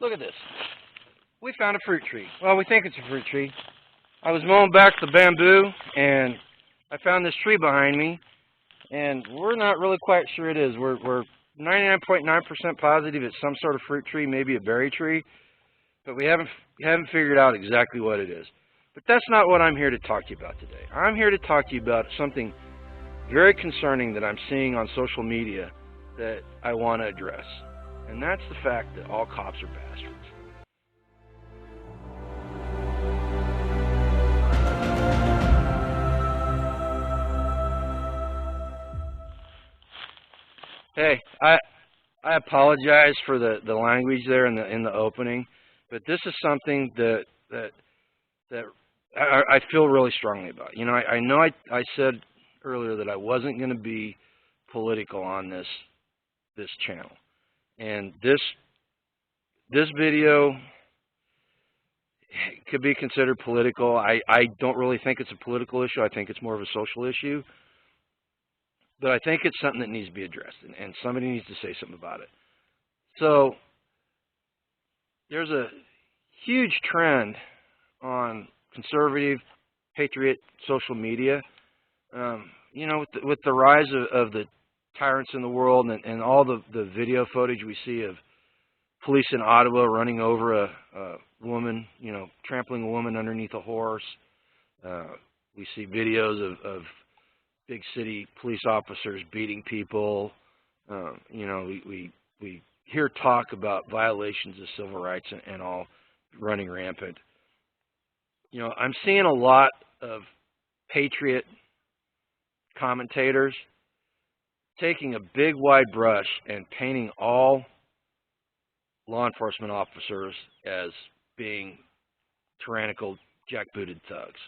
Look at this. We found a fruit tree. Well, we think it's a fruit tree. I was mowing back the bamboo, and I found this tree behind me, and we're not really quite sure it is. We're 99.9% positive it's some sort of fruit tree, maybe a berry tree, but we haven't figured out exactly what it is. But that's not what I'm here to talk to you about today. I'm here to talk to you about something very concerning that I'm seeing on social media that I want to address. And that's the fact that all cops are bastards. Hey, I apologize for the language there in the opening, but this is something that I feel really strongly about. You know, I know I said earlier that I wasn't going to be political on this channel, and this video could be considered political. I don't really think it's a political issue. I think it's more of a social issue, but I think it's something that needs to be addressed, and somebody needs to say something about it. So there's a huge trend on conservative, patriot social media. You know, with the rise of the tyrants in the world and all the video footage we see of police in Ottawa running over a woman, you know, trampling a woman underneath a horse. We see videos of big city police officers beating people. You know, we hear talk about violations of civil rights and all running rampant. You know, I'm seeing a lot of patriot commentators taking a big wide brush and painting all law enforcement officers as being tyrannical, jackbooted thugs.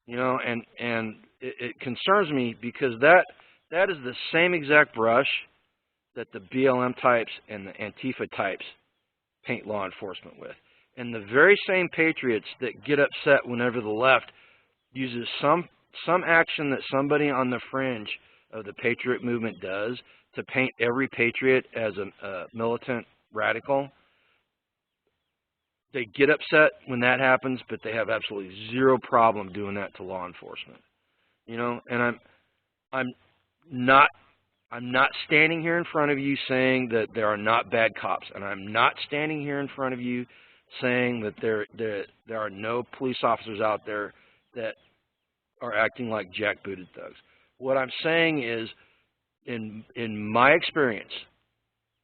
You know, and it concerns me because that is the same exact brush that the BLM types and the Antifa types paint law enforcement with. And the very same patriots that get upset whenever the left uses some action that somebody on the fringe of the patriot movement does to paint every patriot as a militant radical. They get upset when that happens, but they have absolutely zero problem doing that to law enforcement. You know, and I'm not standing here in front of you saying that there are not bad cops, and I'm not standing here in front of you saying that there are no police officers out there that are acting like jackbooted thugs. What I'm saying is, in my experience,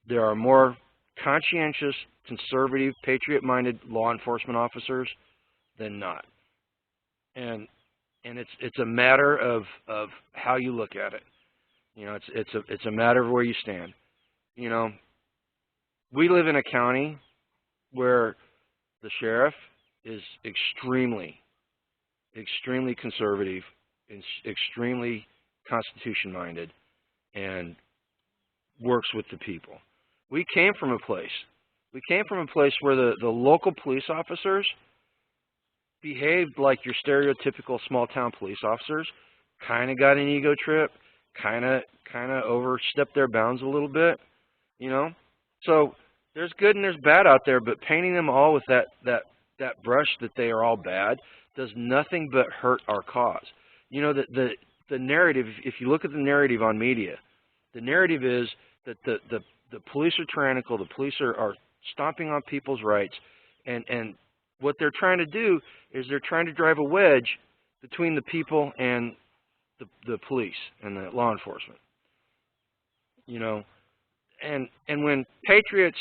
there are more conscientious, conservative, patriot-minded law enforcement officers than not, and it's a matter of how you look at it. You know, it's a matter of where you stand. You know, we live in a county where the sheriff is extremely conservative, extremely Constitution-minded, and works with the people. We came from a place where the local police officers behaved like your stereotypical small-town police officers, kind of got an ego trip, kind of overstepped their bounds a little bit, you know? So there's good and there's bad out there, but painting them all with that brush that they are all bad does nothing but hurt our cause. You know, the narrative, if you look at the narrative on media, the narrative is that the police are tyrannical, the police are stomping on people's rights, and what they're trying to do is they're trying to drive a wedge between the people and the police and the law enforcement. You know, and when patriots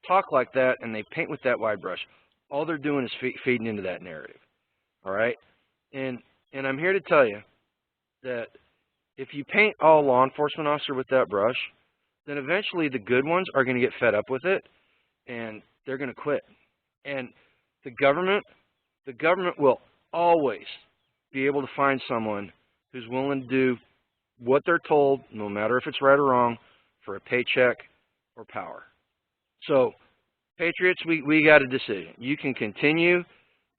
talk like that and they paint with that wide brush, all they're doing is feeding into that narrative. All right? And I'm here to tell you that if you paint all law enforcement officers with that brush, then eventually the good ones are going to get fed up with it and they're going to quit. And the government will always be able to find someone who's willing to do what they're told, no matter if it's right or wrong, for a paycheck or power. So, patriots, we got a decision. You can continue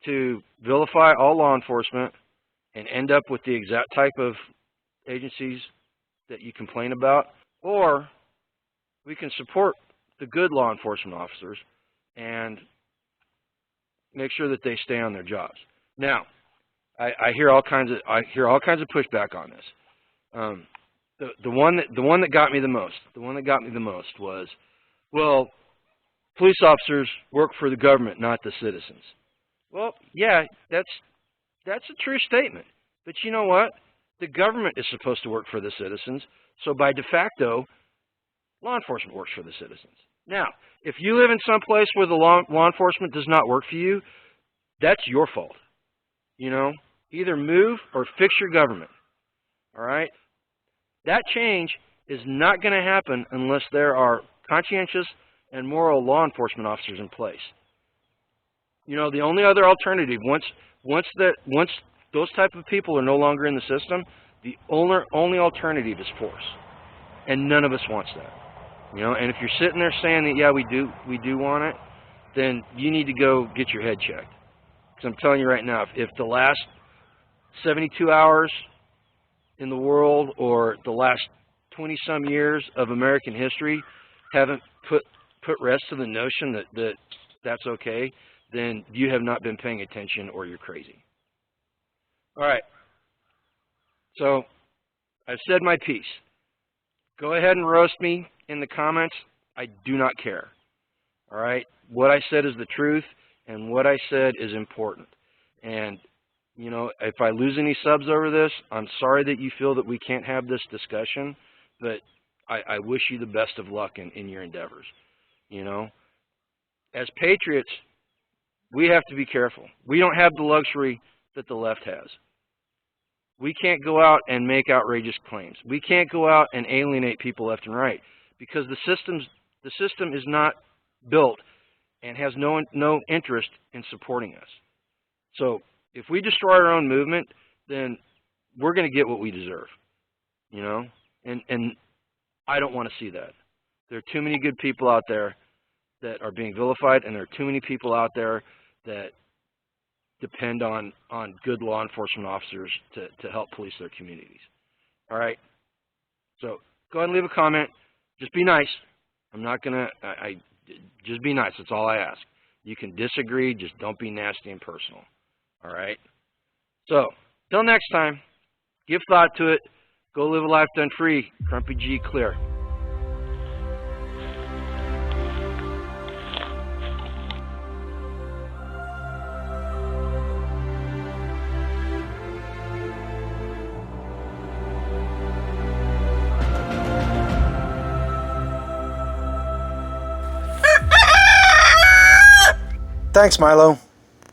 to vilify all law enforcement and end up with the exact type of agencies that you complain about, or we can support the good law enforcement officers and make sure that they stay on their jobs. Now, I hear all kinds of pushback on this. The one that got me the most was, well, police officers work for the government, not the citizens. Well, yeah, that's a true statement. But you know what? The government is supposed to work for the citizens, so by de facto, law enforcement works for the citizens. Now, if you live in some place where the law enforcement does not work for you, that's your fault. You know, either move or fix your government. All right? That change is not going to happen unless there are conscientious and moral law enforcement officers in place. You know, the only other alternative, once those type of people are no longer in the system, the only alternative is force. And none of us wants that. You know, and if you're sitting there saying that, yeah, we do want it, then you need to go get your head checked. Because I'm telling you right now, if the last 72 hours in the world or the last 20-some years of American history haven't put rest to the notion that that's okay, then you have not been paying attention or you're crazy. All right. So I've said my piece. Go ahead and roast me in the comments. I do not care. All right? What I said is the truth, and what I said is important. And, you know, if I lose any subs over this, I'm sorry that you feel that we can't have this discussion, but I wish you the best of luck in your endeavors. You know? As patriots, we have to be careful. We don't have the luxury that the left has. We can't go out and make outrageous claims. We can't go out and alienate people left and right because the system is not built and has no interest in supporting us. So if we destroy our own movement, then we're going to get what we deserve, you know? And I don't want to see that. There are too many good people out there that are being vilified, and there are too many people out there that depend on good law enforcement officers to help police their communities. All right? So go ahead and leave a comment. Just be nice. I'm not going to, just be nice. That's all I ask. You can disagree, just don't be nasty and personal. All right? So, till next time, give thought to it. Go live a life done free. Crumpy G clear. Thanks, Milo.